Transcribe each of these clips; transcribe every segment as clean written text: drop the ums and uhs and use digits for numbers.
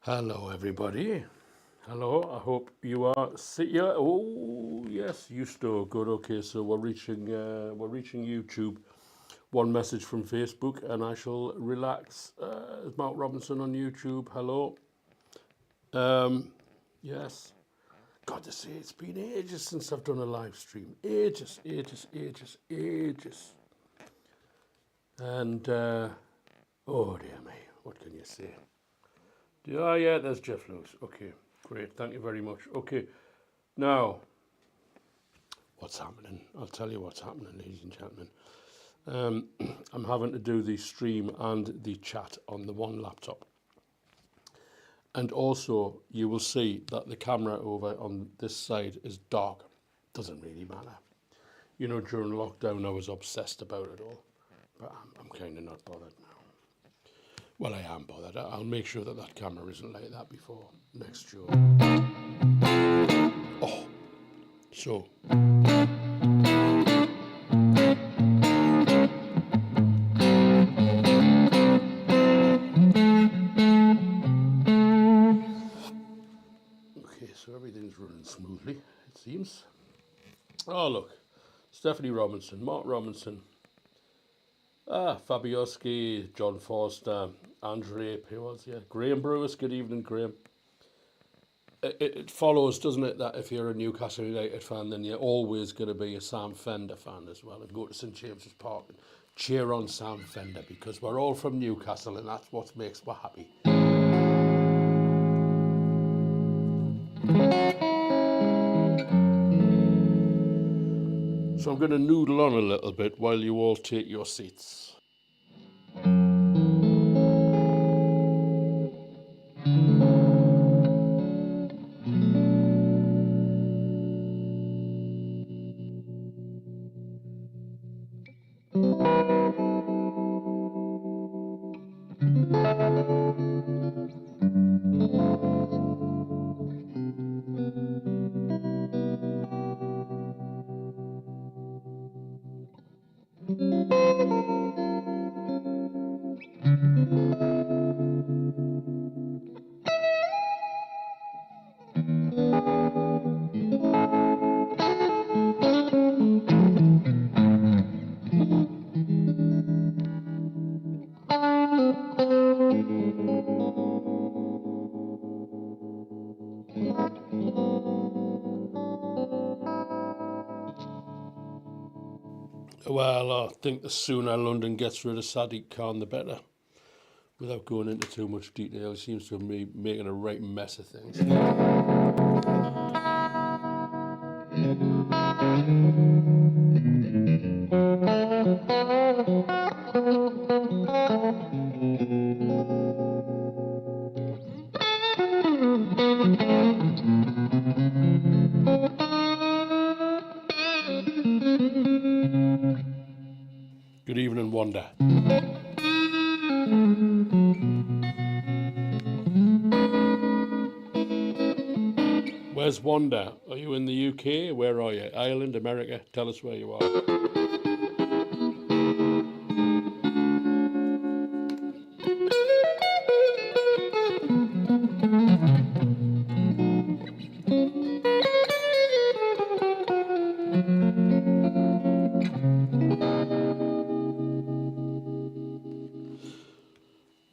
Hello, everybody. Hello. I hope you are here. Oh, yes, you still good. Okay, so we're reaching YouTube. One message from Facebook, and I shall relax. Mark Robinson on YouTube. Hello. Yes. God, to say it's been ages since I've done a live stream. Ages. And oh dear me, what can you say? Oh yeah, there's Jeff Lewis. Okay, great. Thank you very much. Okay, now, what's happening? I'll tell you what's happening, ladies and gentlemen. I'm having to do the stream and the chat on the one laptop. And also, you will see that the camera over on this side is dark. Doesn't really matter. You know, during lockdown, I was obsessed about it all. But I'm kind of not bothered now. Well, I am bothered. I'll make sure that that camera isn't like that before next show. Oh, so. Okay, so everything's running smoothly, it seems. Oh, look. Stephanie Robinson, Mark Robinson. Fabioski, John Forster, Andre Pewels, yeah. Graham Brewis, good evening, Graham. It follows, doesn't it, that if you're a Newcastle United fan, then you're always going to be a Sam Fender fan as well, and go to St James's Park and cheer on Sam Fender, because we're all from Newcastle, and that's what makes us happy. So I'm going to noodle on a little bit while you all take your seats. Well, I think the sooner London gets rid of Saticoy, the better. Without going into too much detail, he seems to be making a right mess of things. Good evening, Wanda. Where's Wanda? Are you in the UK? Where are you? Ireland, America? Tell us where you are.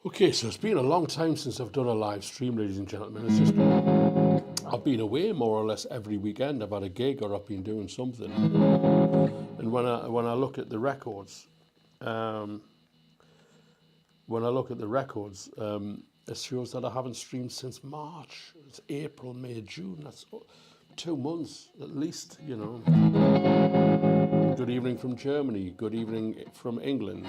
Okay, so it's been a long time since I've done a live stream, ladies and gentlemen. It's just I've been away more or less every weekend. I've had a gig or I've been doing something. And when I look at the records, it shows that I haven't streamed since March. It's April, May, June. That's 2 months at least, you know. Good evening from Germany. Good evening from England.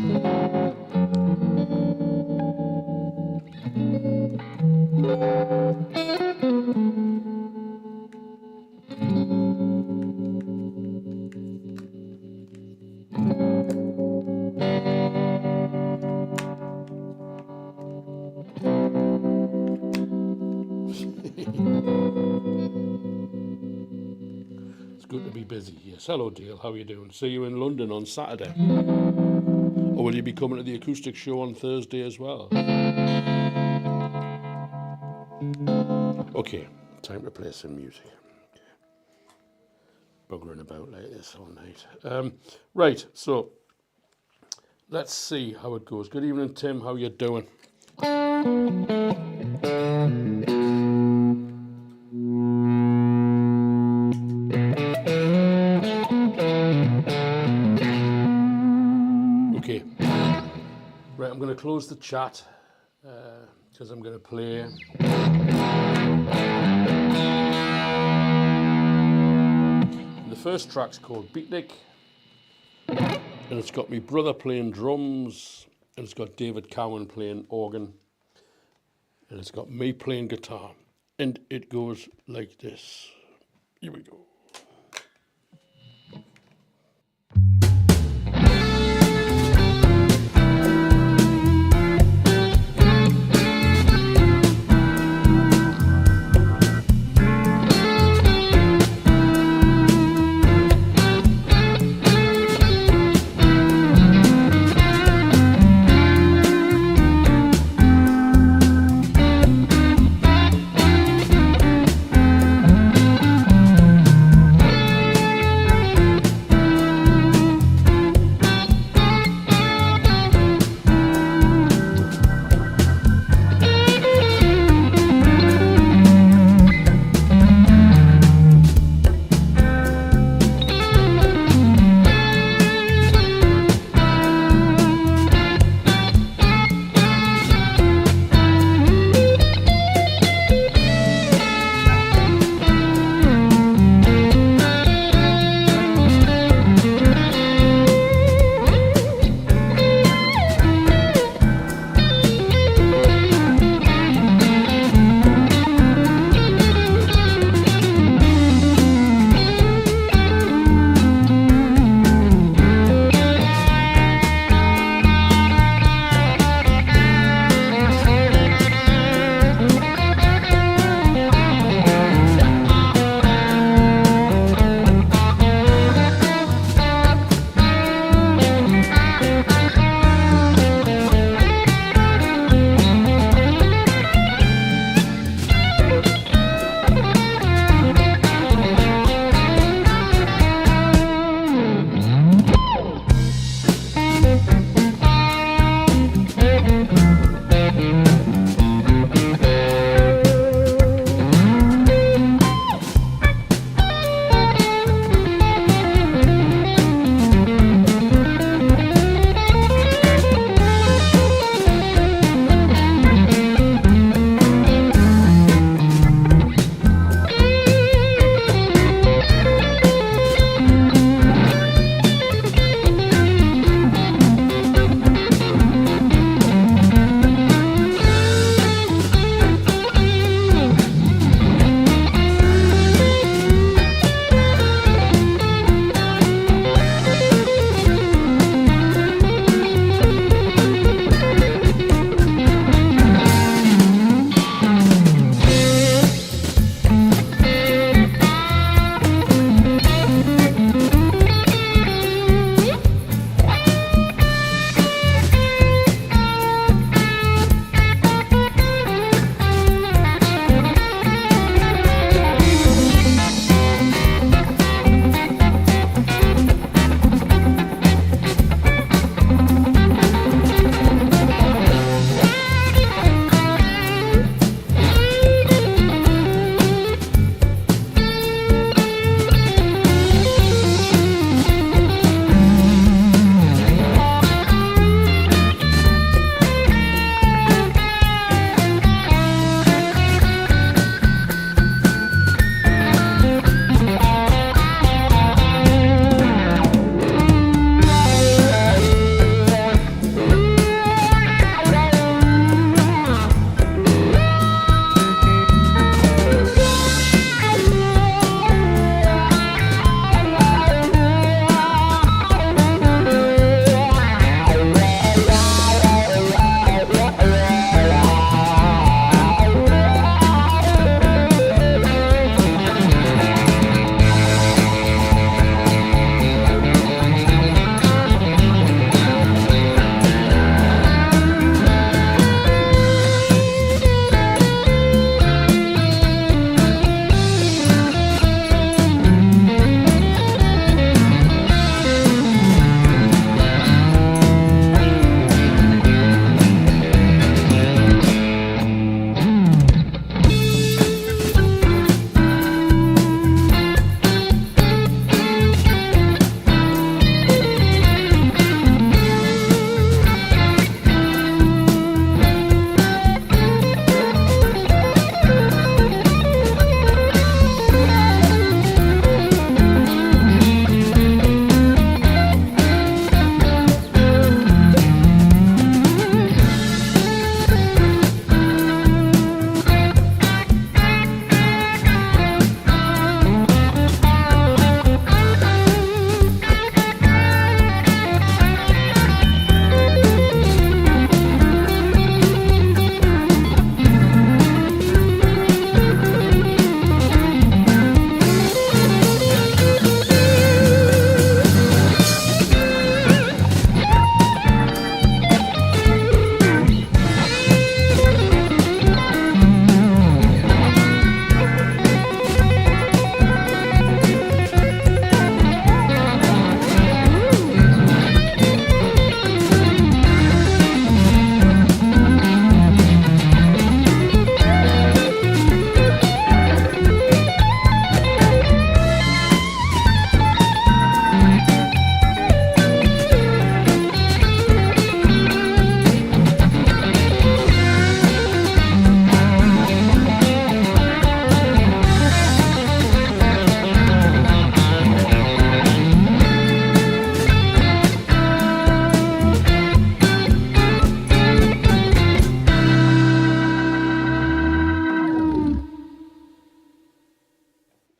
It's good to be busy. Yes. Hello, Dale. How are you doing? See you in London on Saturday. Or will you be coming to the acoustic show on Thursday as well? Okay, time to play some music. Buggering about like this all night. Right, so let's see how it goes. Good evening, Tim. How you doing? Okay. Right, I'm going to close the chat because I'm going to play. The first track's called Beatnik, and it's got my brother playing drums, and it's got David Cowan playing organ, and it's got me playing guitar, and it goes like this. Here we go.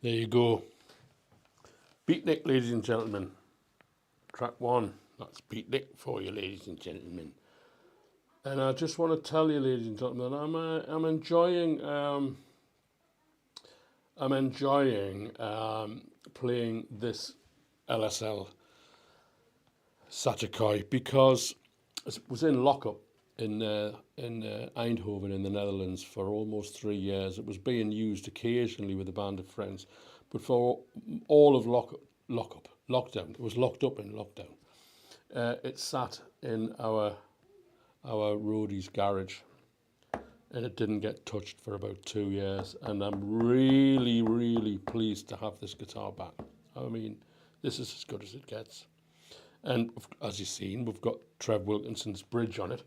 There you go. Beatnik, ladies and gentlemen. Track 1. That's Beatnik for you, ladies and gentlemen. And I just want to tell you, ladies and gentlemen, I'm enjoying playing this LSL Saticoy because it was in lockup in Eindhoven in the Netherlands for almost 3 years. It was being used occasionally with a band of friends, but for all of lockdown, it was locked up in lockdown. It sat in our roadie's garage, and it didn't get touched for about 2 years. And I'm really pleased to have this guitar back. I mean, this is as good as it gets. And as you've seen, we've got Trev Wilkinson's bridge on it.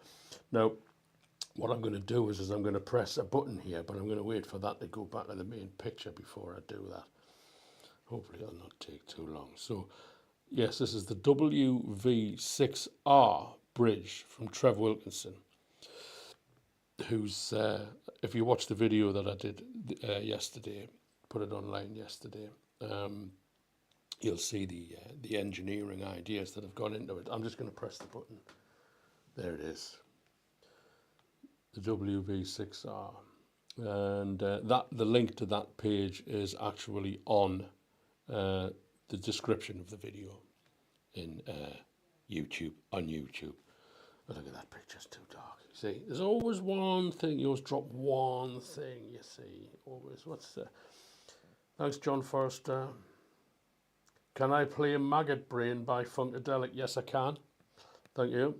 Now, what I'm going to do is I'm going to press a button here, but I'm going to wait for that to go back to the main picture before I do that. Hopefully it'll not take too long. So, yes, this is the WV6R bridge from Trev Wilkinson, who's, if you watch the video that I did yesterday, put it online yesterday, you'll see the engineering ideas that have gone into it. I'm just going to press the button. There it is, the WV6R, and the link to that page is actually on the description of the video in YouTube, on YouTube. But look at that picture's too dark. See, there's always one thing. You always drop one thing. You see, always. What's the? Thanks, John Forrester. Can I play Maggot Brain by Funkadelic? Yes, I can. Thank you.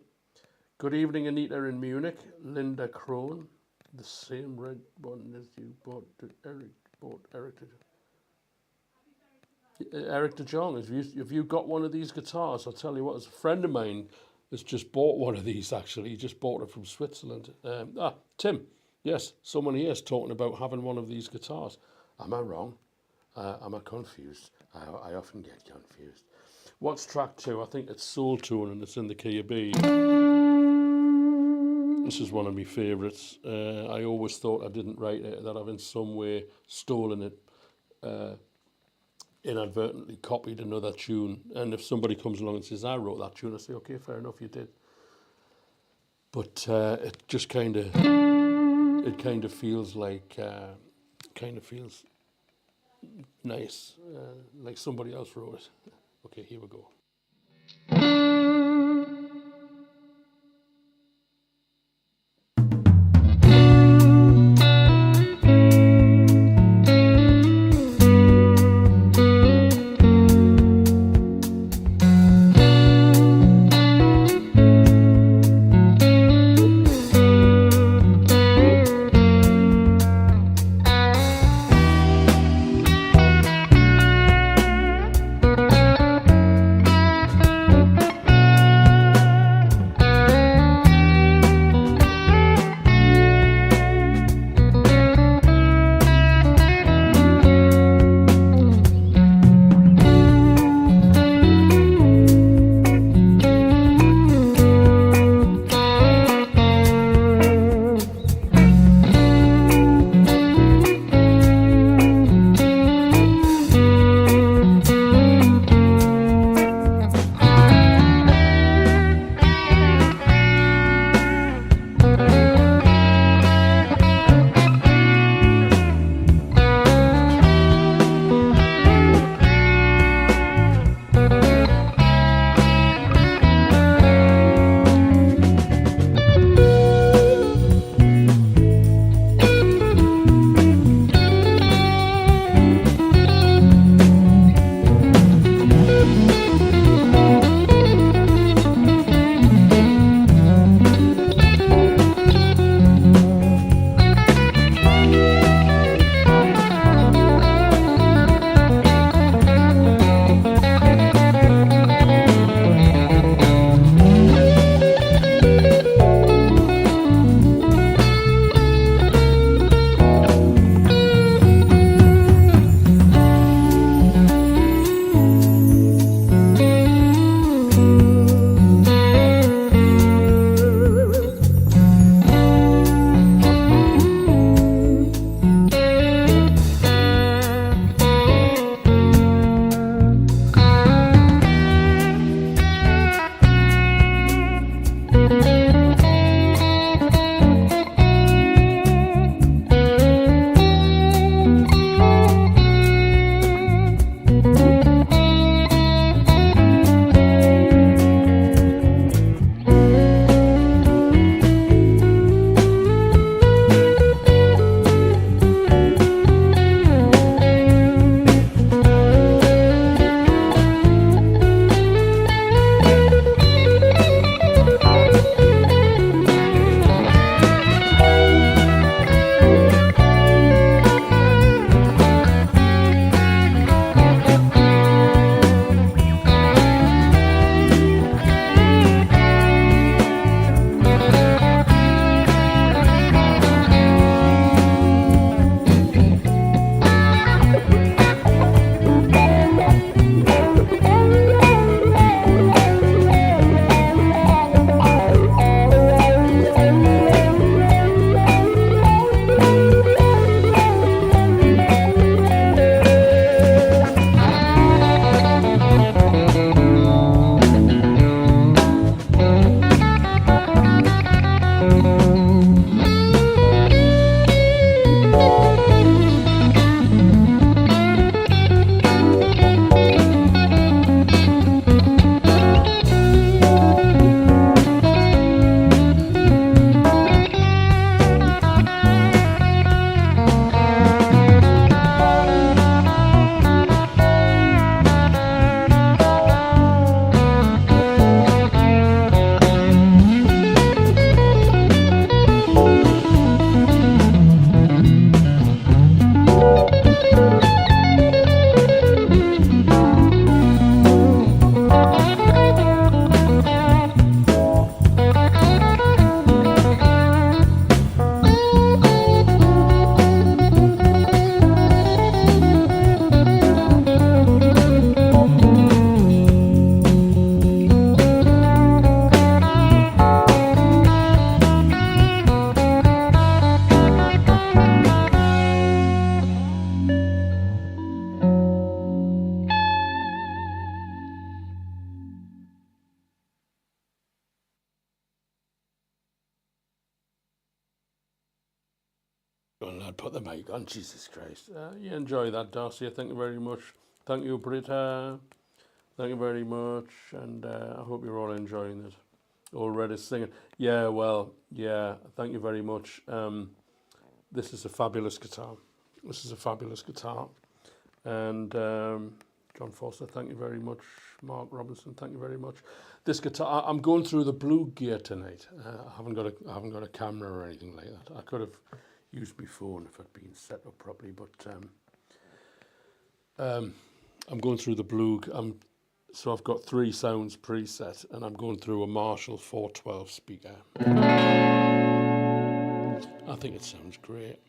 Good evening, Anita in Munich. Linda Crone. The same red one as you bought. Eric bought. Eric de Jong. Have you got one of these guitars? I'll tell you what. As a friend of mine has just bought one of these. Actually, he just bought it from Switzerland. Tim. Yes, someone here is talking about having one of these guitars. Am I wrong? Am I confused? I often get confused. What's track 2? I think it's Soul Tone, and it's in the key of B. This is one of my favourites. I always thought I didn't write it, that I've in some way stolen it, inadvertently copied another tune. And if somebody comes along and says, I wrote that tune, I say, okay, fair enough, you did. But it just kind of feels like, nice, like somebody else wrote it. Okay, here we go. put the mic on, Jesus Christ. You enjoy that, Darcy. Thank you very much. Thank you, Britta. Thank you very much. And I hope you're all enjoying it. Already singing. Yeah, well, yeah, thank you very much. This is a fabulous guitar. This is a fabulous guitar. And John Foster, thank you very much. Mark Robinson, thank you very much. This guitar, I'm going through the Blug gear tonight. I haven't got a camera or anything like that. I could have used my phone if I'd been set up properly, but I'm going through the Blug. So I've got 3 sounds preset, and I'm going through a Marshall 412 speaker. I think it sounds great.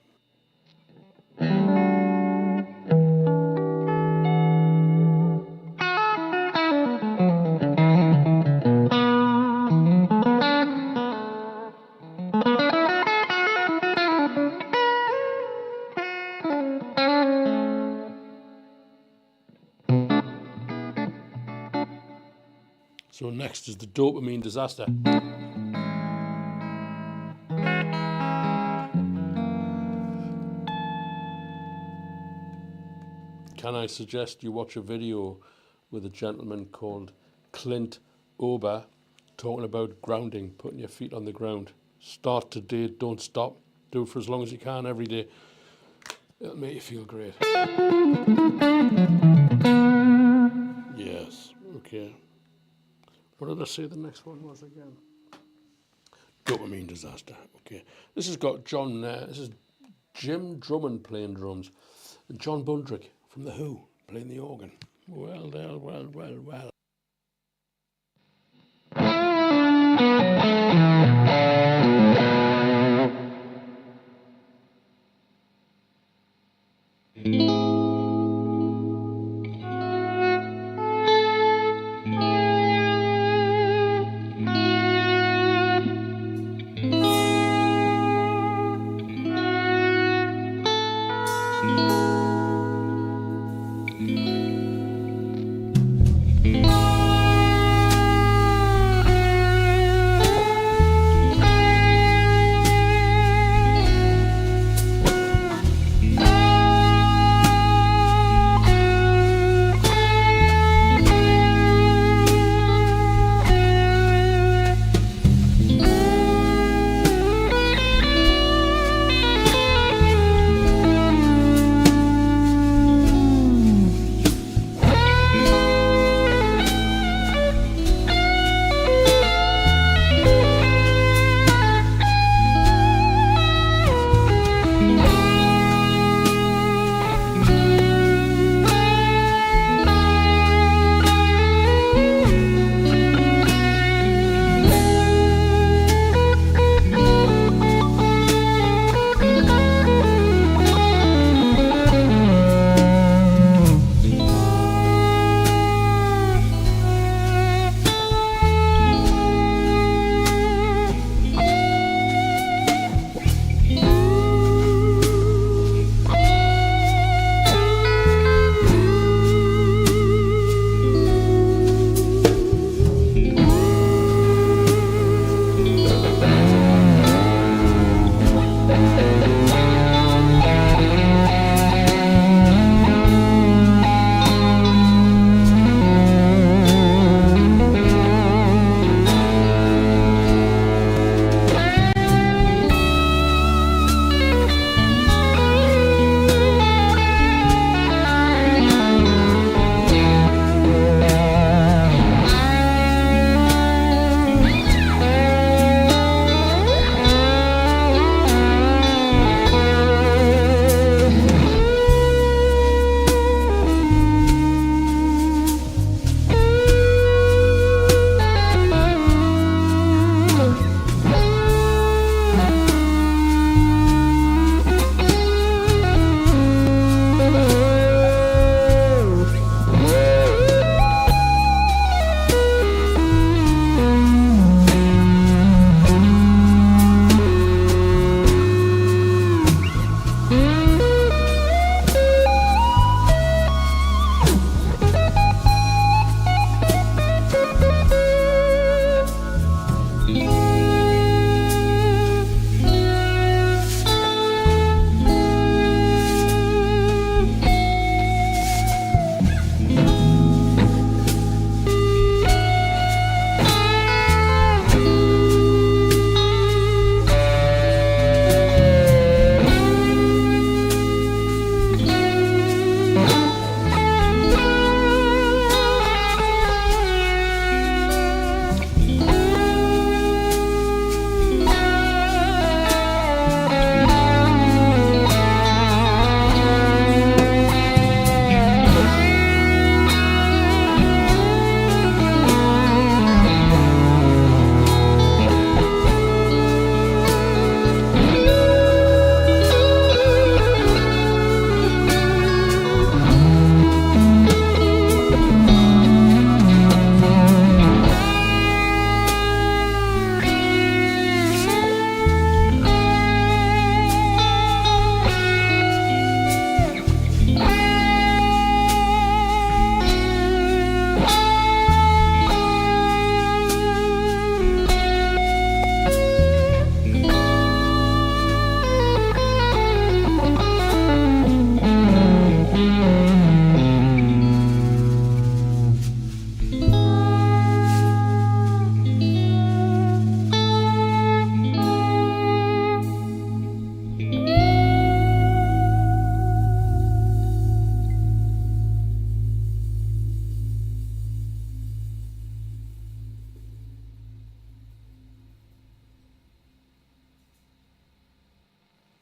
So next is the dopamine disaster. Can I suggest you watch a video with a gentleman called Clint Ober talking about grounding, putting your feet on the ground. Start today, don't stop. Do it for as long as you can every day. It'll make you feel great. Yes, okay. What did I say the next one was again? Dopamine disaster. Okay. This has got John, this is Jim Drummond playing drums, and John Bundrick from The Who playing the organ. Well, well, well, well.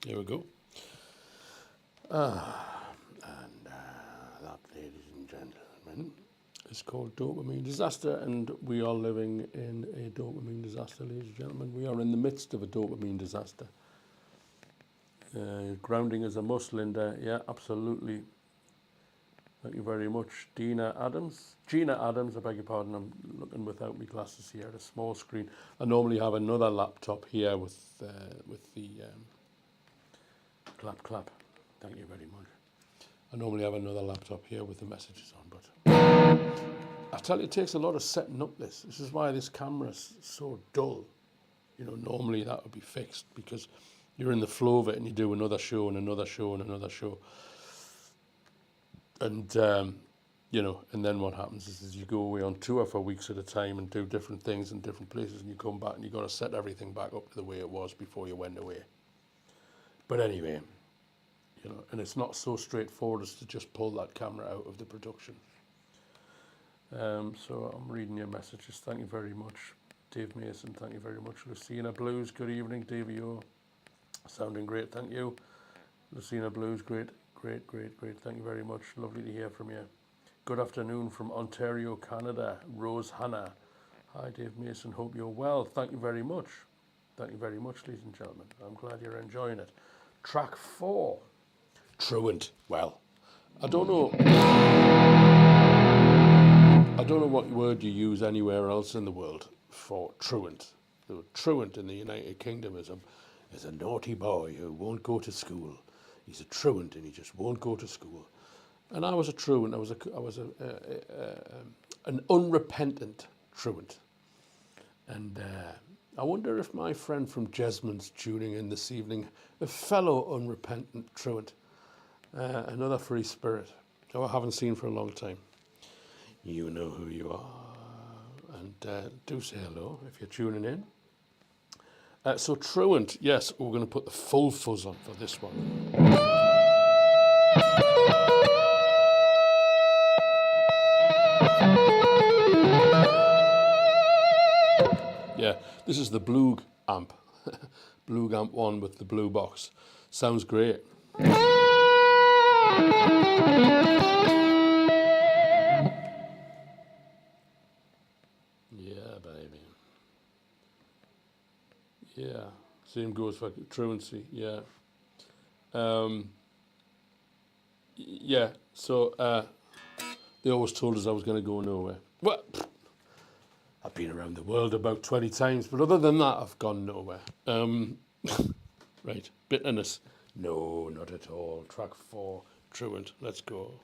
Here we go. And that, ladies and gentlemen, is called Dopamine Disaster, and we are living in a dopamine disaster, ladies and gentlemen. We are in the midst of a dopamine disaster. Grounding is a must, Linda. Yeah, absolutely. Thank you very much, Gina Adams, I beg your pardon, I'm looking without my glasses here at a small screen. I normally have another laptop here with the clap. Thank you very much. I normally have another laptop here with the messages on, but I tell you, it takes a lot of setting up this. This is why this camera is so dull. You know, normally that would be fixed because you're in the flow of it and you do another show and another show and another show. And, you know, and then what happens is you go away on tour for weeks at a time and do different things in different places, and you come back and you've got to set everything back up to the way it was before you went away. But anyway, you know, and it's not so straightforward as to just pull that camera out of the production. So I'm reading your messages. Thank you very much, Dave Mason. Thank you very much, Lucina Blues. Good evening, Davey O. Sounding great, thank you. Lucina Blues, great. Thank you very much. Lovely to hear from you. Good afternoon from Ontario, Canada. Rose Hannah. Hi, Dave Mason. Hope you're well. Thank you very much. Thank you very much, ladies and gentlemen. I'm glad you're enjoying it. Track 4. Truant. Well, I don't know what word you use anywhere else in the world for truant. The truant in the United Kingdom is a naughty boy who won't go to school. He's a truant and he just won't go to school. And I was a truant. I was an unrepentant truant. And I wonder if my friend from Jesmond's tuning in this evening, a fellow unrepentant truant, another free spirit, who I haven't seen for a long time. You know who you are. And do say hello if you're tuning in. So truant, yes, we're going to put the full fuzz on for this one. Yeah, this is the Blug amp, Blug Amp1 with the Bluebox. Sounds great. Yeah, baby. Yeah, same goes for truancy, yeah. Yeah, so they always told us I was going to go nowhere. Well, I've been around the world about 20 times, but other than that, I've gone nowhere. Right, bitterness. No, not at all. Track 4, truant. Let's go.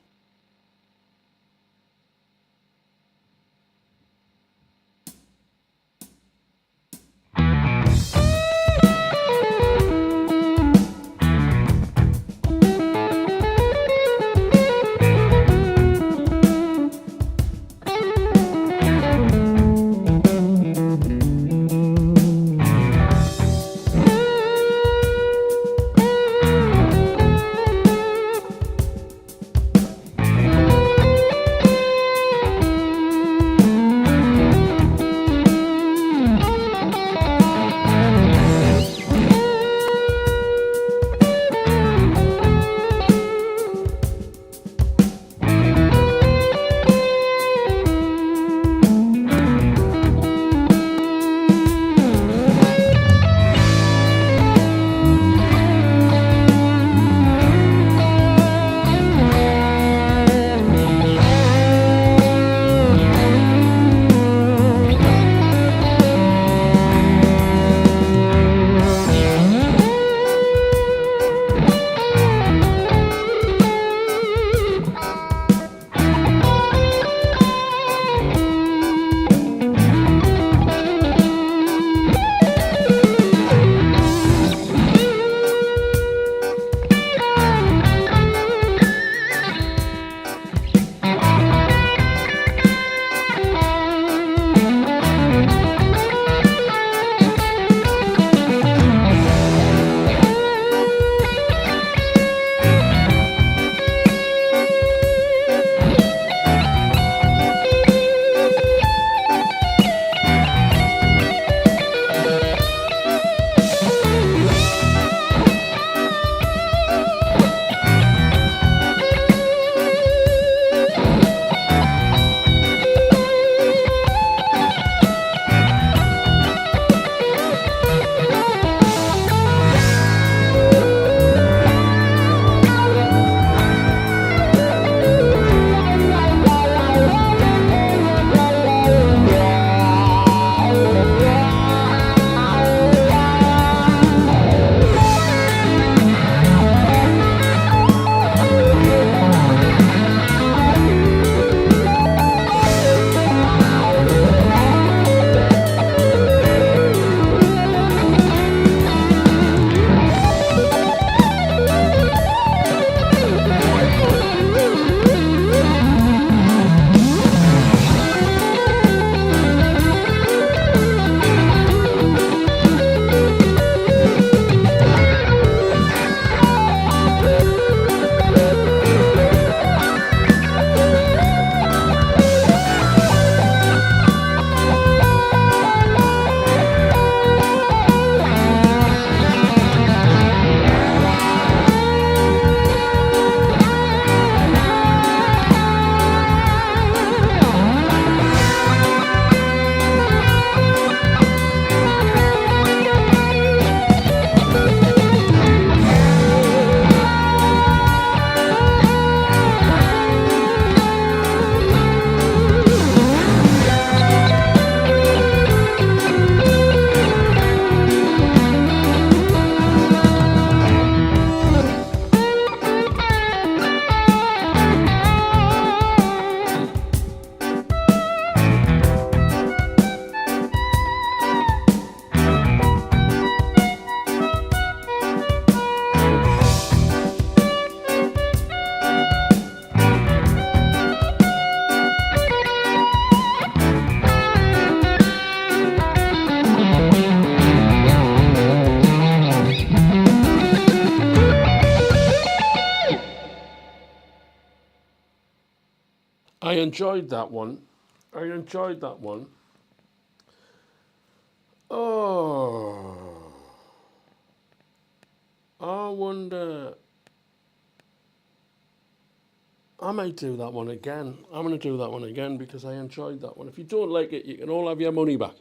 I enjoyed that one. I enjoyed that one. Oh, I wonder. I might do that one again. I'm going to do that one again because I enjoyed that one. If you don't like it, you can all have your money back.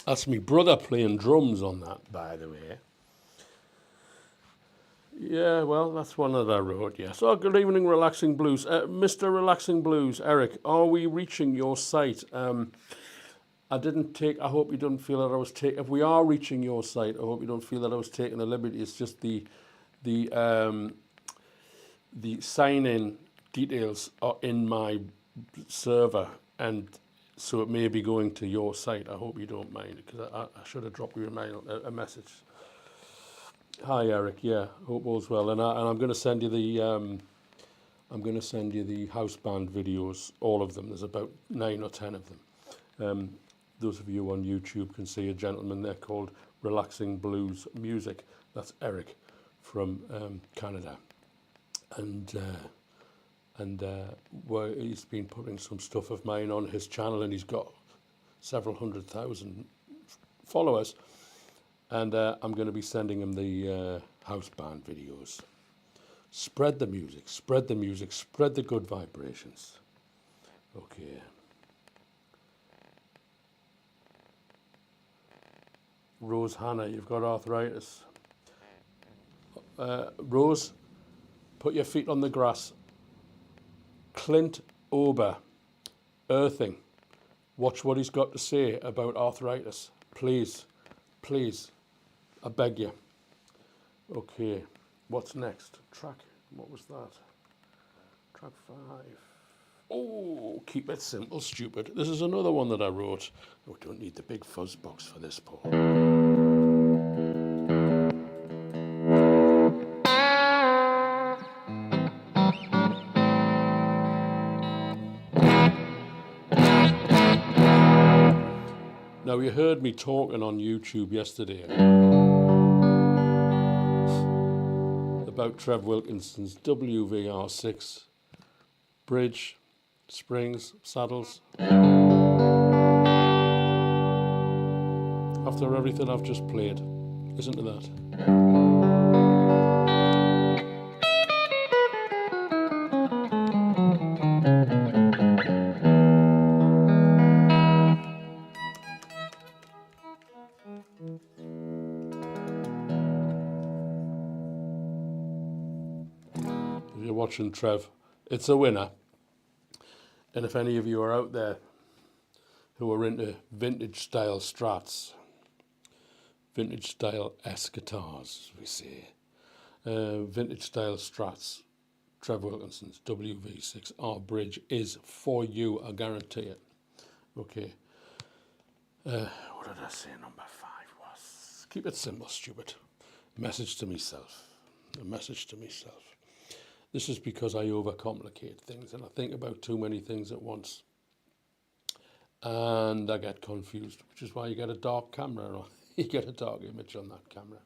That's my brother playing drums on that, by the way. Yeah, well, that's one that I wrote, yes. Oh, good evening, Relaxing Blues. Mr. Relaxing Blues, Eric, are we reaching your site? I hope you don't feel that I was taking, if we are reaching your site, I hope you don't feel that I was taking a liberty. It's just the the sign-in details are in my server, and so it may be going to your site. I hope you don't mind, because I should have dropped you a message. Hi Eric, yeah, hope all's well, and I'm going to send you the house band videos, all of them. There's about 9 or 10 of them. Those of you on YouTube can see a gentleman there called Relaxing Blues Music. That's Eric from Canada, and he's been putting some stuff of mine on his channel, and he's got several 100,000 followers. And I'm going to be sending him the house band videos. Spread the music, spread the music, spread the good vibrations. Okay. Rose Hannah, you've got arthritis. Rose, put your feet on the grass. Clint Ober, earthing. Watch what he's got to say about arthritis. Please, please, I beg you. Okay, what's next? Track, what was that? Track 5. Oh, keep it simple, stupid. This is another one that I wrote. We don't need the big fuzz box for this, Paul. Now, you heard me talking on YouTube yesterday about Trev Wilkinson's WVR6 bridge, springs, saddles. After everything I've just played, listen to that. If you're watching Trev, it's a winner. And if any of you are out there who are into vintage style Strats, vintage style S guitars, as we say, vintage style Strats, Trev Wilkinson's WV6R bridge is for you, I guarantee it. Okay. What did I say number 5 was? Keep it simple, stupid. Message to myself. A message to myself. This is because I overcomplicate things and I think about too many things at once. And I get confused, which is why you get a dark camera, or you get a dark image on that camera.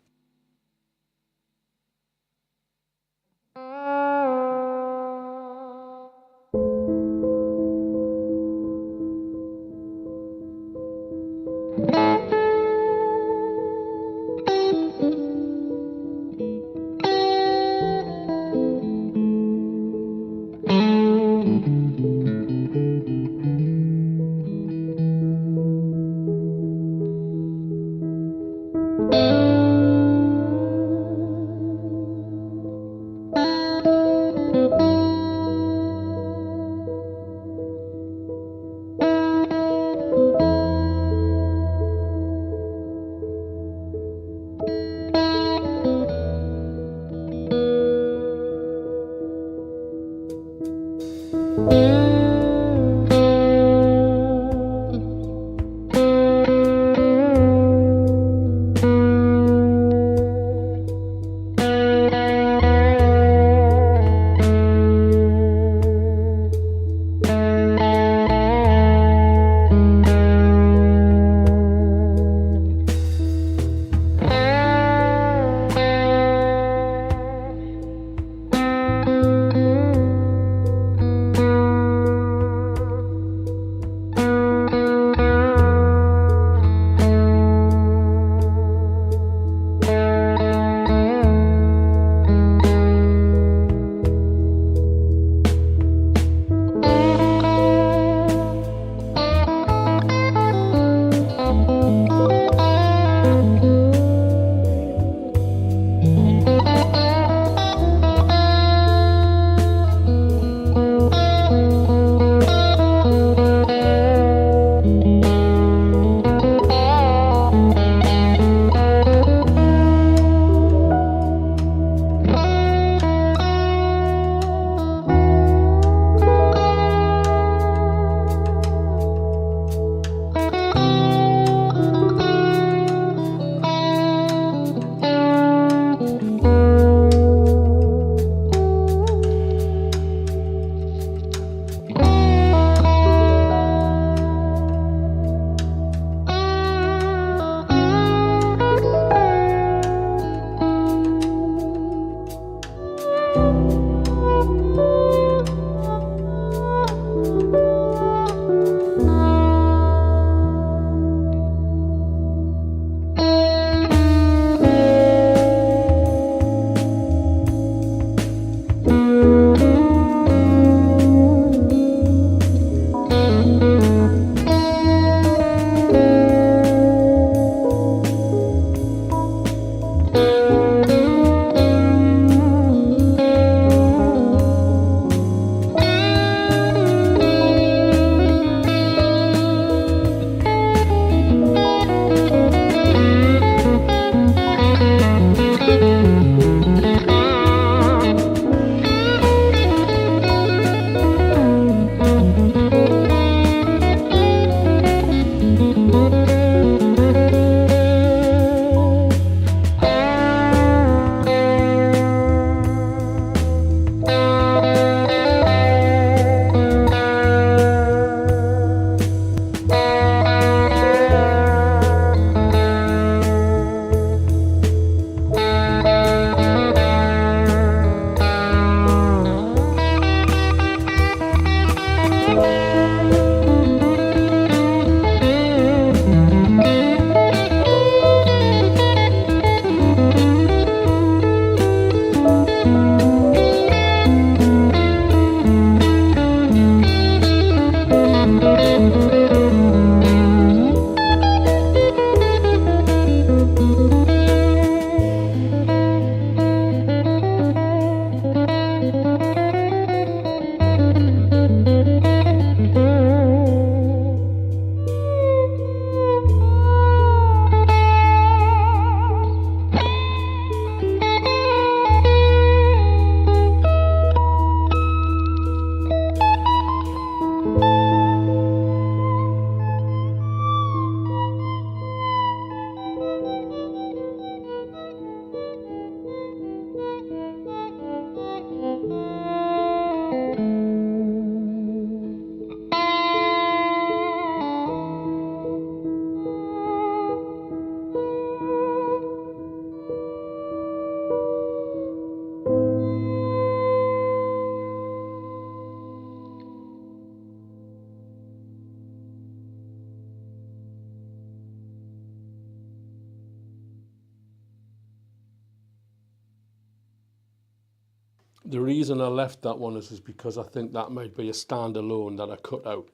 The reason I left that one is because I think that might be a standalone that I cut out.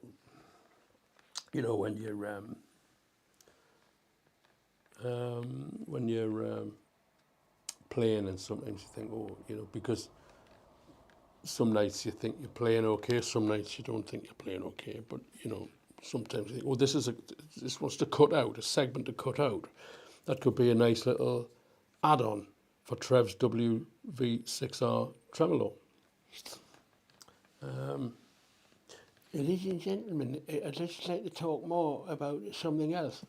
You know, when you're playing, and sometimes you think, oh, you know, because some nights you think you're playing okay, some nights you don't think you're playing okay, but you know, sometimes you think, oh, this wants to cut out, a segment to cut out. That could be a nice little add-on for Trev's WV6R tremolo. Ladies and gentlemen, I'd just like to talk more about something else.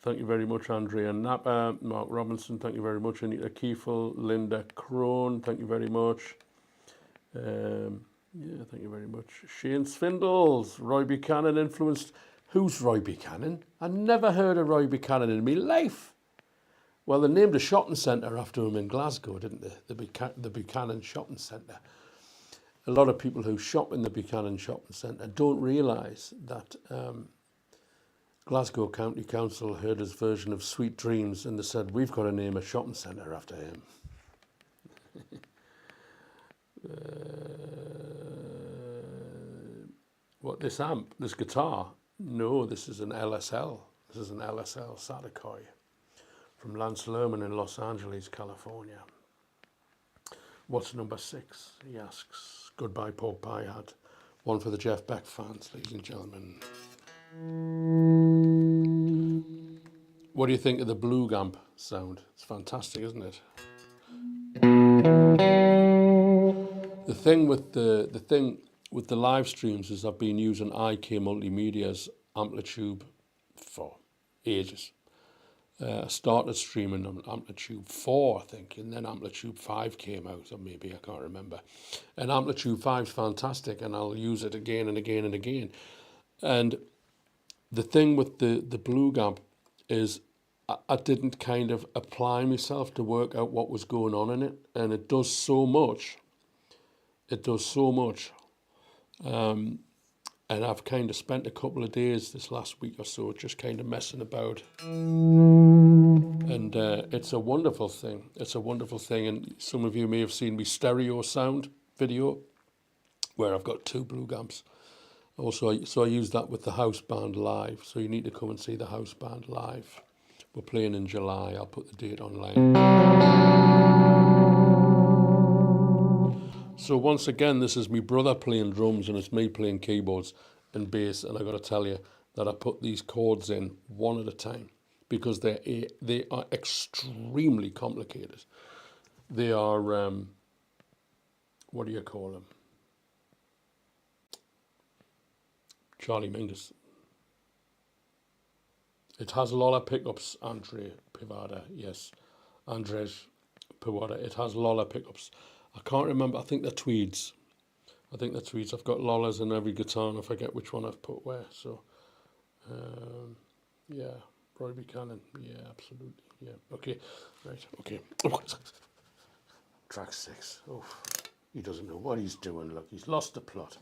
Thank you very much, Andrea Napper. Mark Robinson, thank you very much. Anita Kiefel, Linda Crone, thank you very much. Yeah, thank you very much. Shane Svindles, Roy Buchanan influenced. Who's Roy Buchanan? I never heard of Roy Buchanan in my life. Well, they named a shopping centre after him in Glasgow, didn't they? The Buchanan Shopping Centre. A lot of people who shop in the Buchanan Shopping Centre don't realise that Glasgow County Council heard his version of Sweet Dreams and they said, we've got to name a shopping centre after him. What, this amp, this guitar? No, this is an LSL. This is an LSL Saticoy from Lance Lerman in Los Angeles, California. What's number 6? He asks. Goodbye, Pork Pie Hat. One for the Jeff Beck fans, ladies and gentlemen. What do you think of the Blug Amp sound? It's fantastic, isn't it? The thing with the live streams is I've been using IKMultimedia's Amplitude for ages. I started streaming on Amplitude 4, I think, and then Amplitude 5 came out, or maybe, I can't remember. And Amplitude 5 is fantastic, and I'll use it again and again and again. And the thing with the Blug Amp is I didn't kind of apply myself to work out what was going on in it, and it does so much. It does so much. And I've kind of spent a couple of days this last week or so just kind of messing about. And it's a wonderful thing. It's a wonderful thing. And some of you may have seen me stereo sound video where I've got 2 Blug Amps. Also, so I use that with the house band live. So you need to come and see the house band live. We're playing in July. I'll put the date online. So once again, this is my brother playing drums and it's me playing keyboards and bass. And I got to tell you that I put these chords in one at a time because they are extremely complicated. They are, what do you call them? Charlie Mingus. It has Lollar pickups, Andre Pivada. Yes, Andres Pivada. It has Lollar pickups. I can't remember. I think they're tweeds. I've got Lollars in every guitar and I forget which one I've put where. So, yeah, Roy Buchanan. Yeah, absolutely. Yeah. Okay. Right. Okay. Track 6. Oh, he doesn't know what he's doing. Look, he's lost the plot.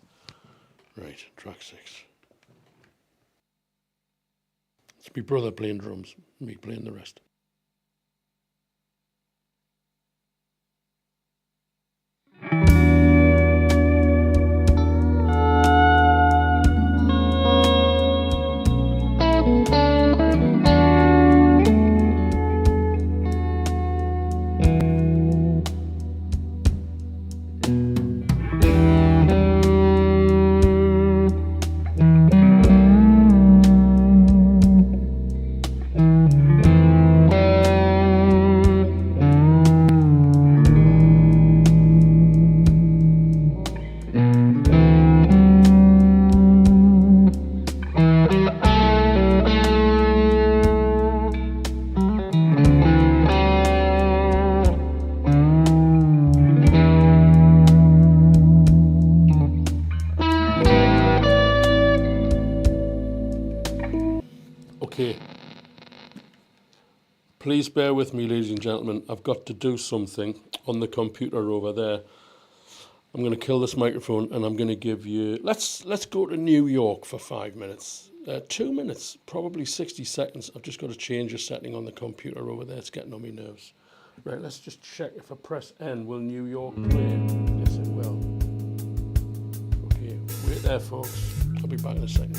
Right. Track 6. It's my brother playing drums, me playing the rest. Okay, please bear with me, ladies and gentlemen. I've got to do something on the computer over there. I'm going to kill this microphone and I'm going to give you, let's go to New York for 5 minutes. 2 minutes, probably 60 seconds. I've just got to change a setting on the computer over there. It's getting on my nerves. Right, let's just check if I press N, will New York play? Yes, it will. Okay, wait there, folks. I'll be back in a second.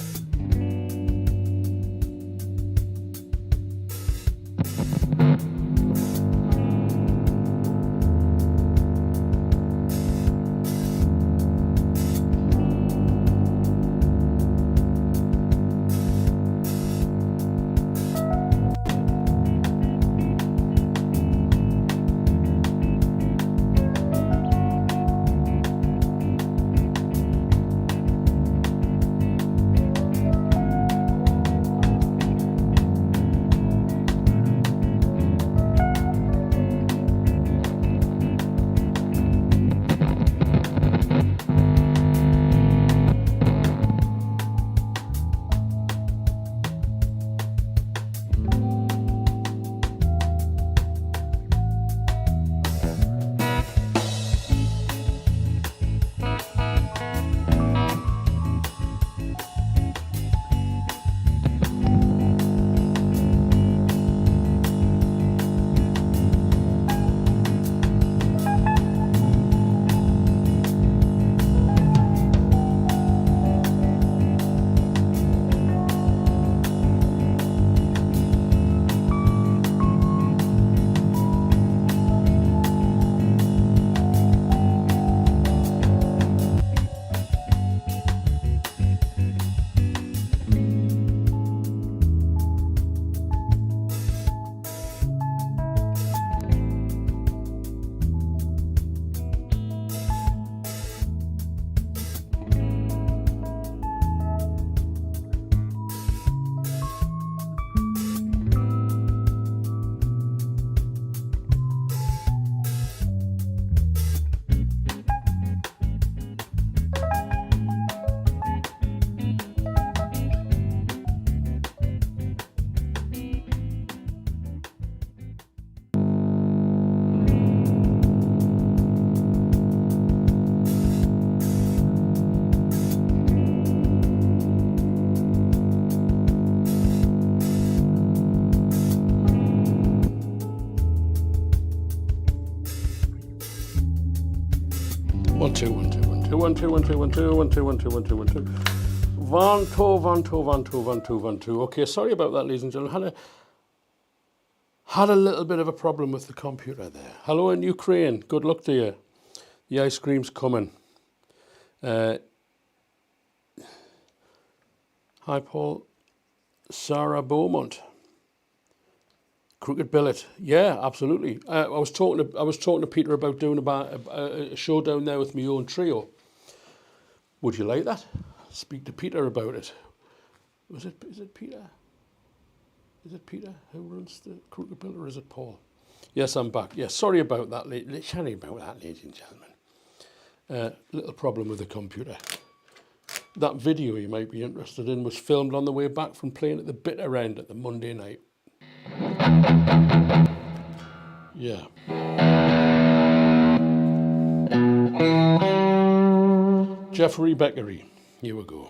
1 2 1 2 1 2 1 2 1 2 1 2 1 2 1 2 1 2 1 2 1 2 1 2 1 2 1 2 1 2. Okay, sorry about that, ladies and gentlemen. Had a little bit of a problem with the computer there. Hello in Ukraine. Good luck to you. The ice cream's coming. Hi, Paul. Sarah Beaumont. Crooked Billet. Yeah, absolutely. I was talking to Peter about doing a show down there with my own trio. Would you like that? Speak to Peter about it. Is it Peter? Is it Peter who runs the Crooked Billet, or is it Paul? Yes, I'm back. Yes, sorry about that, ladies and gentlemen. Little problem with the computer. That video you might be interested in was filmed on the way back from playing at the Bitter End at the Monday night. Yeah. Jeffrey Beckery. Here we go.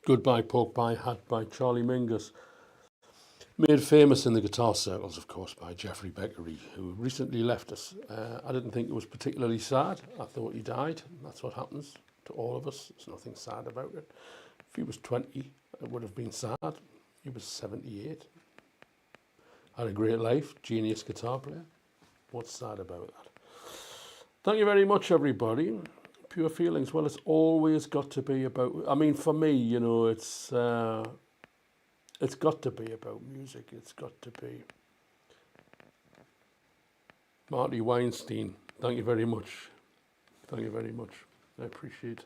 Goodbye Pork Pie Hat by Charlie Mingus. Made famous in the guitar circles, of course, by Jeffrey Beckery, who recently left us. I didn't think it was particularly sad. I thought he died. That's what happens to all of us. There's nothing sad about it. If he was 20, it would have been sad. He was 78. Had a great life, genius guitar player. What's sad about that? Thank you very much, everybody. Pure Feelings. Well, it's always got to be about, I mean, for me, you know, it's got to be about music. It's got to be. Marty Weinstein, thank you very much. Thank you very much. I appreciate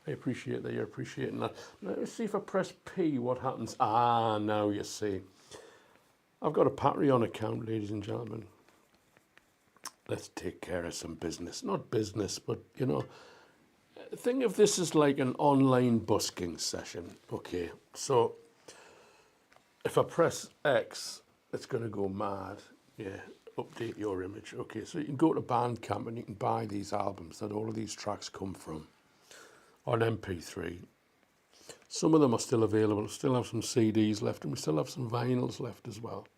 that you're appreciating that. Let's see if I press P, what happens. Ah, now you see. I've got a Patreon account, ladies and gentlemen. Let's take care of some business. Not business, but, you know, think of this as like an online busking session. Okay, so if I press X, it's going to go mad. Yeah, update your image. Okay, so you can go to Bandcamp and you can buy these albums that all of these tracks come from on MP3. Some of them are still available. Still have some CDs left, and we still have some vinyls left as well.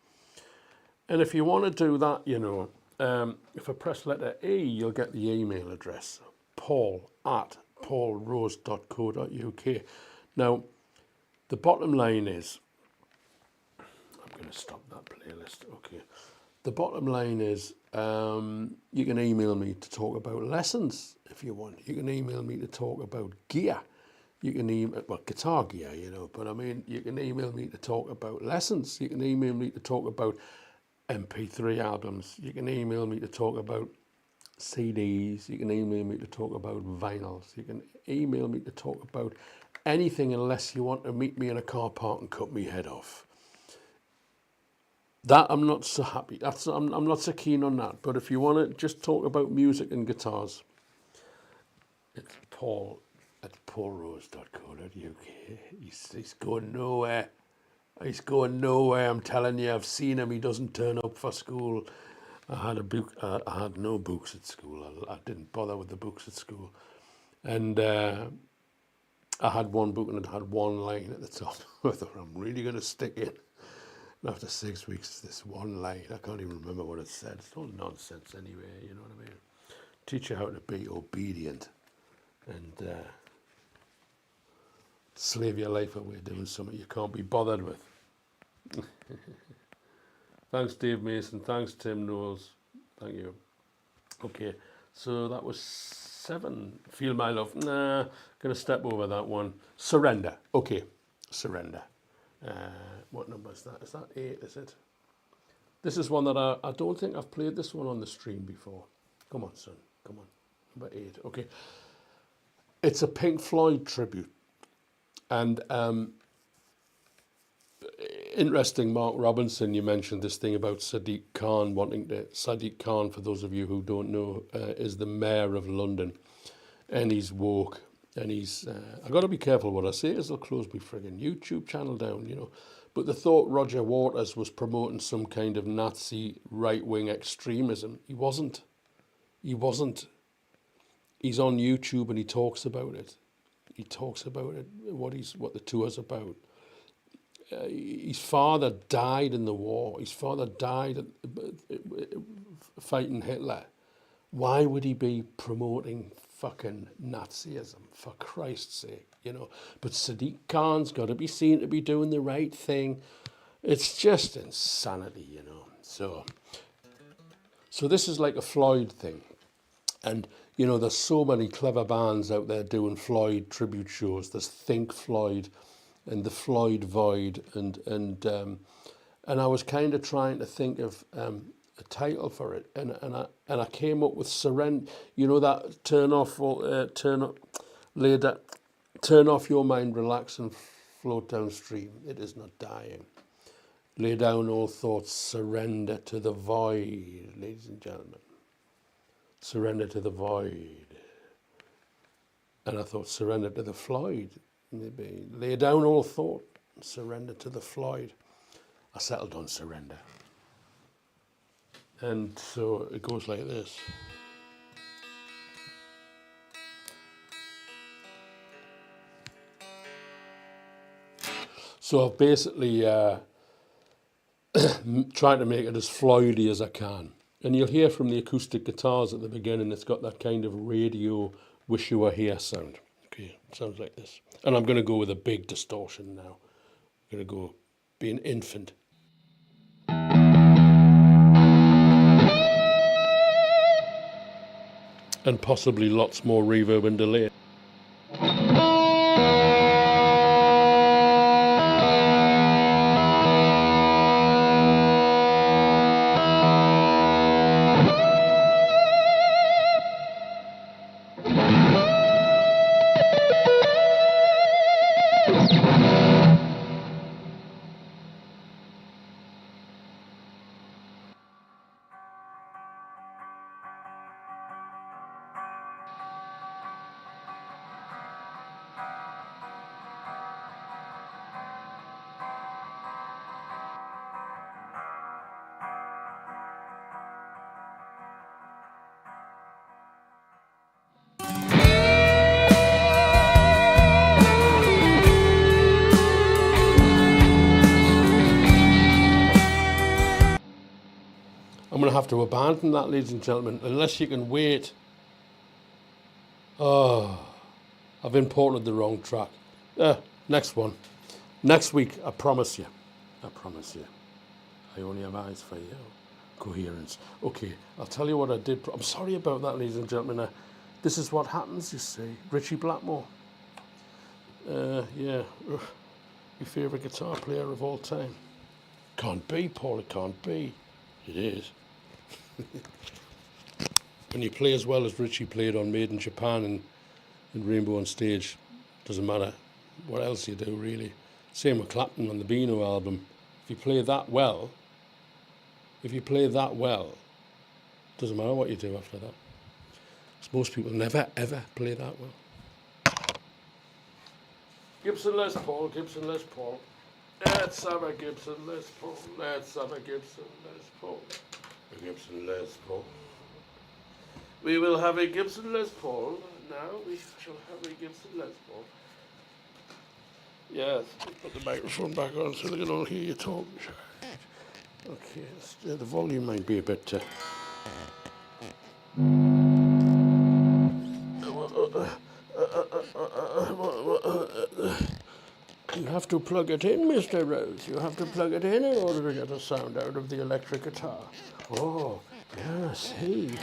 And if you want to do that, you know, if I press letter E, you'll get the email address, paul@paulrose.co.uk. Now, the bottom line is, I'm going to stop that playlist. Okay. The bottom line is, you can email me to talk about lessons if you want. You can email me to talk about gear. You can email, well, guitar gear, you know, but I mean, you can email me to talk about lessons. You can email me to talk about MP3 albums. You can email me to talk about CDs. You can email me to talk about vinyls. You can email me to talk about anything unless you want to meet me in a car park and cut me head off. That I'm not so happy. I'm not so keen on that. But if you want to just talk about music and guitars, it's paul@paulrose.co.uk. He's going nowhere. He's going nowhere. I'm telling you, I've seen him. He doesn't turn up for school. I had no books at school. I didn't bother with the books at school. And I had one book and it had one line at the top. I thought, I'm really going to stick it. And after 6 weeks, this one line, I can't even remember what it said. It's all nonsense anyway, you know what I mean? Teach you how to be obedient and slave your life away doing something you can't be bothered with. Thanks, Dave Mason. Thanks, Tim Knowles. Thank you. Okay, so that was 7. Feel My Love. Nah, going to step over that one. Surrender. Okay, Surrender. What number is that? Is that 8, is it? This is one that I don't think I've played this one on the stream before. Come on, son. Come on. Number 8. Okay. It's a Pink Floyd tribute. And interesting, Mark Robinson, you mentioned this thing about Sadiq Khan wanting to... Sadiq Khan, for those of you who don't know, is the mayor of London. And he's woke. And he's... I've got to be careful what I say, as they'll close my friggin' YouTube channel down, you know. But they thought Roger Waters was promoting some kind of Nazi right-wing extremism. He wasn't. He wasn't. He's on YouTube and he talks about it. He talks about it, what the tour's about. His father died in the war. His father died fighting Hitler. Why would he be promoting fucking Nazism, for Christ's sake, you know? But Sadiq Khan's got to be seen to be doing the right thing. It's just insanity, you know. So this is like a Floyd thing. And, you know, there's so many clever bands out there doing Floyd tribute shows. There's Think Floyd and the Floyd Void. And I was kind of trying to think of a title for it. And I came up with Surrender. You know that turn off your mind, relax and float downstream. It is not dying. Lay down all thoughts, surrender to the void, ladies and gentlemen. Surrender to the void. And I thought, surrender to the Floyd. Maybe lay down all thought, surrender to the Floyd. I settled on surrender. And so it goes like this. So I've basically tried to make it as Floydy as I can. And you'll hear from the acoustic guitars at the beginning, it's got that kind of radio wish you were here sound. Okay, it sounds like this. And I'm going to go with a big distortion now. I'm going to go be an infant. And possibly lots more reverb and delay. I'm going to have to abandon that, ladies and gentlemen, unless you can wait. Oh, I've imported the wrong track. Next one. Next week, I promise you. I promise you. I only have eyes for you. Coherence. Okay, I'll tell you what I did. I'm sorry about that, ladies and gentlemen. This is what happens, you see. Richie Blackmore. Yeah. Your favourite guitar player of all time. Can't be, Paul. It can't be. It is. When you play as well as Richie played on Made in Japan and Rainbow on Stage, doesn't matter what else you do, really. Same with Clapton on the Beano album. If you play that well, doesn't matter what you do after that. Because most people never ever play that well. Gibson Les Paul, Gibson Les Paul. Let's have a Gibson Les Paul. Let's have a Gibson Les Paul. A Gibson Les Paul. We will have a Gibson Les Paul. Now we shall have a Gibson Les Paul. Yes, put the microphone back on so they can all hear you talk. Okay, the volume might be a bit... You have to plug it in, Mr. Rose. You have to plug it in order to get a sound out of the electric guitar. Oh, yeah, see.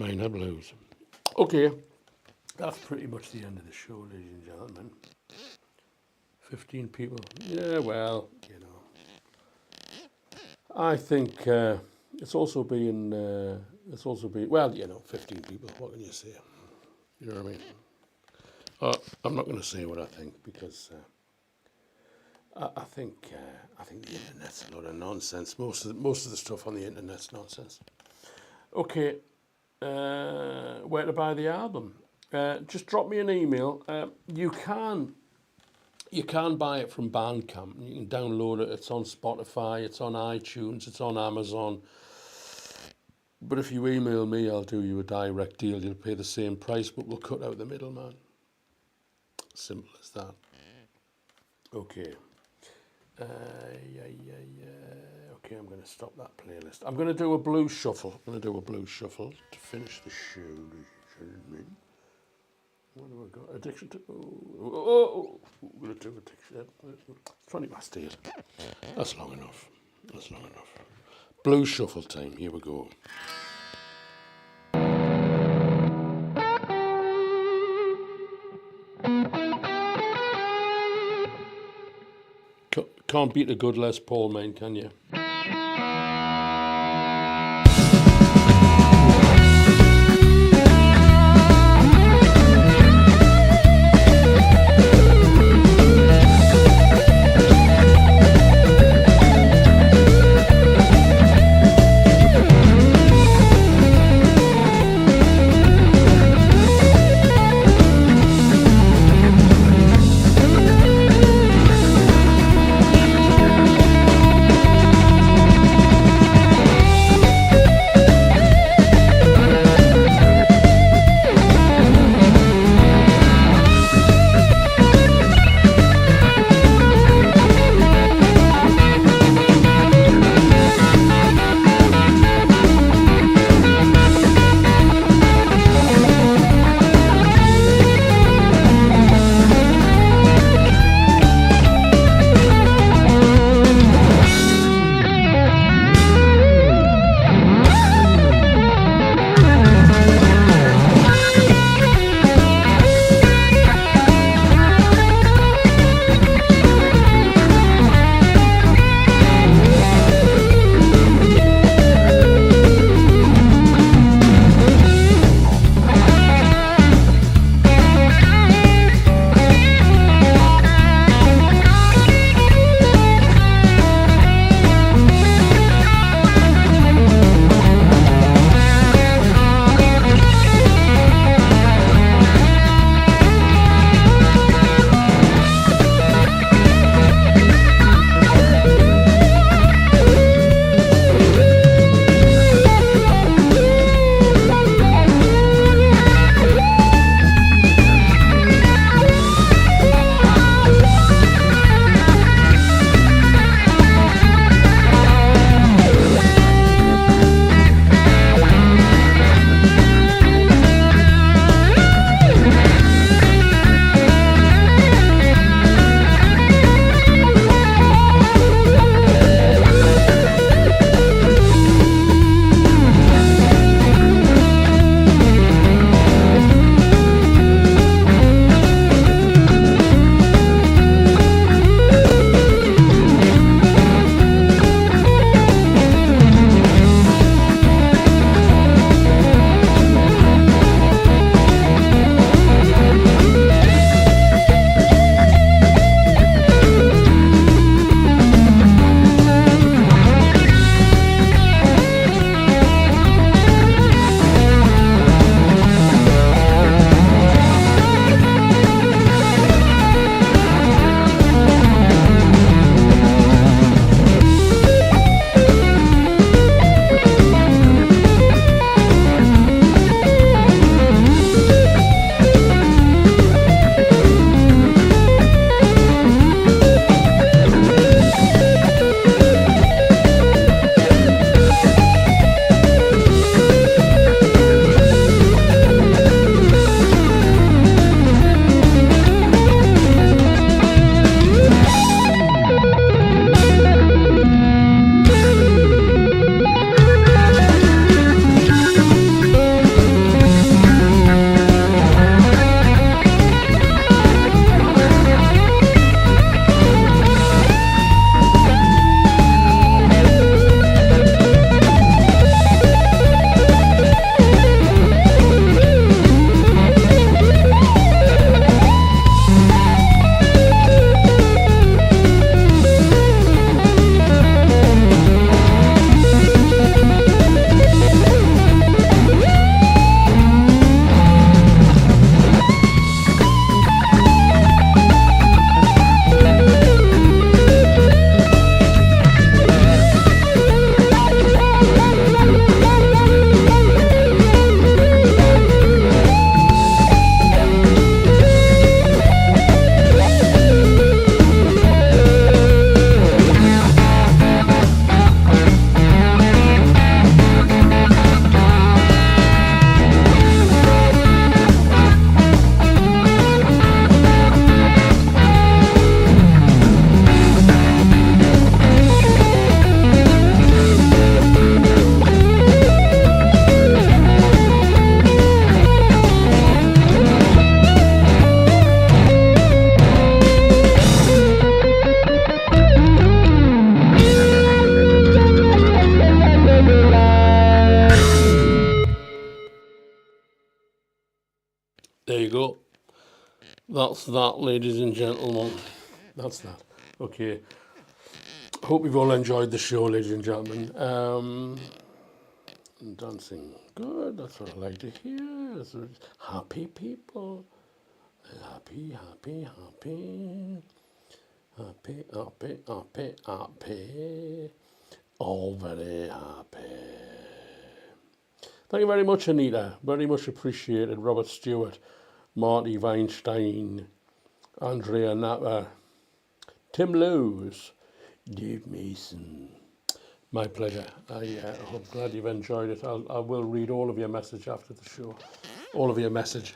minor blues. Okay, that's pretty much the end of the show, ladies and gentlemen. 15 people. Yeah, well, you know, I think it's also been, well, you know, 15 people. What can you say? You know what I mean? I'm not going to say what I think because I think the internet's a lot of nonsense. Most of the stuff on the internet's nonsense. Okay, where to buy the album? Just drop me an email. You can buy it from Bandcamp. You can download it. It's on Spotify. It's on iTunes. It's on Amazon. But if you email me, I'll do you a direct deal. You'll pay the same price, but we'll cut out the middleman. Simple as that. Okay. Okay, I'm going to stop that playlist. I'm going to do a blues shuffle. To finish the show. What have I got? Addiction to... Oh, I'm going to do addiction. 20 past 8. That's long enough. Blues shuffle time. Here we go. Can't beat a good Les Paul, man, can you? that's that, ladies and gentlemen. That's that. Okay. Hope you've all enjoyed the show, ladies and gentlemen. Dancing, good. That's what I like to hear. So happy people, happy, happy, happy, happy, happy, happy, happy. All very happy. Thank you very much, Anita. Very much appreciated. Robert Stewart, Marty Weinstein, Andrea Napa, Tim Lewis, Dave Mason. My pleasure. I'm glad you've enjoyed it. I will read all of your message after the show. All of your message.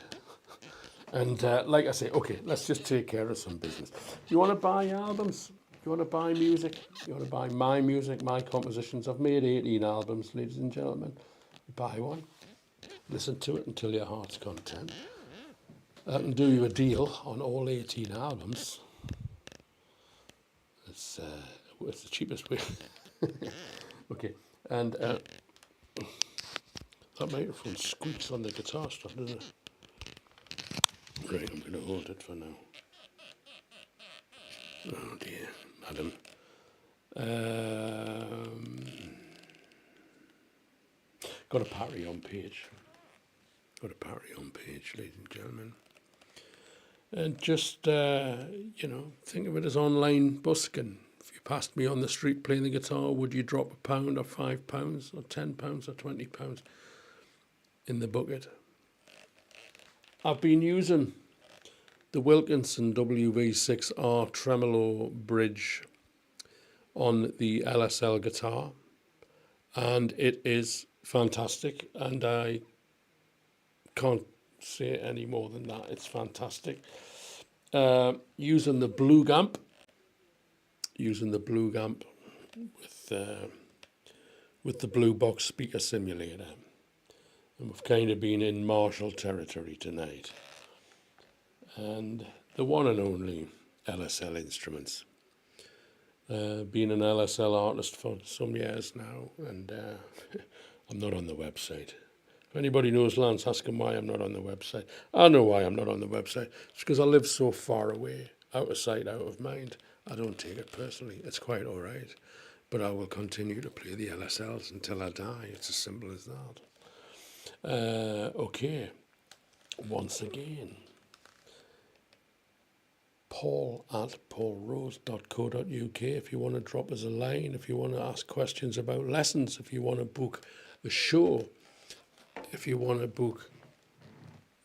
And like I say, okay, let's just take care of some business. You want to buy albums? You want to buy music? You want to buy my music, my compositions? I've made 18 albums, ladies and gentlemen. Buy one. Listen to it until your heart's content. I can do you a deal on all 18 albums. It's the cheapest way. Okay, and that microphone squeaks on the guitar stuff, doesn't it? Right, I'm going to hold it for now. Oh dear, madam. Got a Patreon page. Got a Patreon page, ladies and gentlemen. And just, think of it as online busking. If you passed me on the street playing the guitar, would you drop £1 or £5 or £10 or £20 in the bucket? I've been using the Wilkinson WV6R tremolo bridge on the LSL guitar, and it is fantastic, and I can't say any more than that. It's fantastic. Using the Blug Amp, with the Bluebox speaker simulator, and we've kind of been in Marshall territory tonight. And the one and only LSL Instruments. Been an LSL artist for some years now, and I'm not on the website. If anybody knows Lance, ask him why I'm not on the website. I know why I'm not on the website. It's because I live so far away, out of sight, out of mind. I don't take it personally. It's quite all right. But I will continue to play the LSLs until I die. It's as simple as that. Okay. Once again, paul@paulrose.co.uk if you want to drop us a line, if you want to ask questions about lessons, if you want to book a show, if you want to book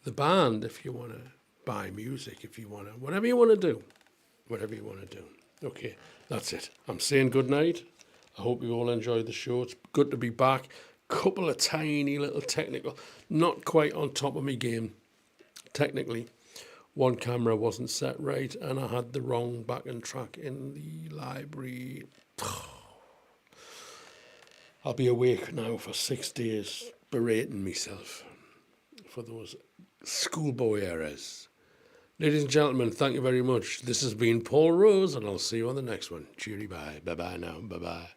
the band, if you want to buy music, if you want to, whatever you want to do. Okay, that's it. I'm saying good night. I hope you all enjoyed the show. It's good to be back. Couple of tiny little technical, not quite on top of my game technically. One camera wasn't set right, and I had the wrong backing track in the library. I'll be awake now for 6 days, berating myself for those schoolboy errors. Ladies and gentlemen, thank you very much. This has been Paul Rose, and I'll see you on the next one. Cheery bye. Bye-bye now. Bye-bye.